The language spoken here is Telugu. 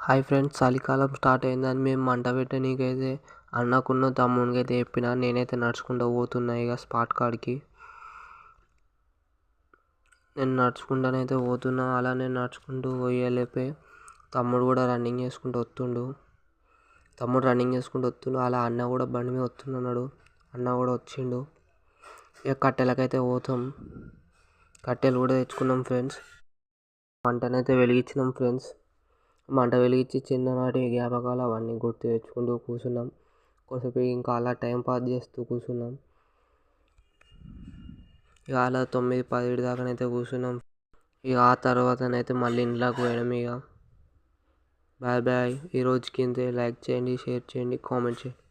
హాయ్ ఫ్రెండ్స్, చలికాలం స్టార్ట్ అయిందని మేము మంట పెట్టనీకైతే అన్నకున్న తమ్మునికి అయితే చెప్పిన. నేనైతే నడుచుకుంటూ పోతున్నా ఇక స్పాట్ కాడికి. నేను నడుచుకుంటానైతే పోతున్నా. అలా నేను నడుచుకుంటూ పోయేలోపే తమ్ముడు కూడా రన్నింగ్ చేసుకుంటూ వస్తుండు. అలా అన్న కూడా బండి మీద వస్తున్నాడు. అన్న కూడా వచ్చిండు. ఇక కట్టెలకైతే పోతాం. కట్టెలు కూడా తెచ్చుకున్నాం ఫ్రెండ్స్. మంటనైతే వెలిగించినాం ఫ్రెండ్స్. మంట వెలిగించి చిన్ననాటి జ్ఞాపకాలు అవన్నీ గుర్తు తెచ్చుకుంటూ కూర్చున్నాం. కొద్దిసేపు ఇంకా అలా టైం పాస్ చేస్తూ కూర్చున్నాం. ఇక అలా 9-10 దాకానైతే కూర్చున్నాం. ఇక ఆ తర్వాతనైతే మళ్ళీ ఇంట్లోకి పోయడం. ఇక బాయ్ బాయ్. ఈ రోజుకి ఇంతే. లైక్ చేయండి, షేర్ చేయండి, కామెంట్ చేయండి.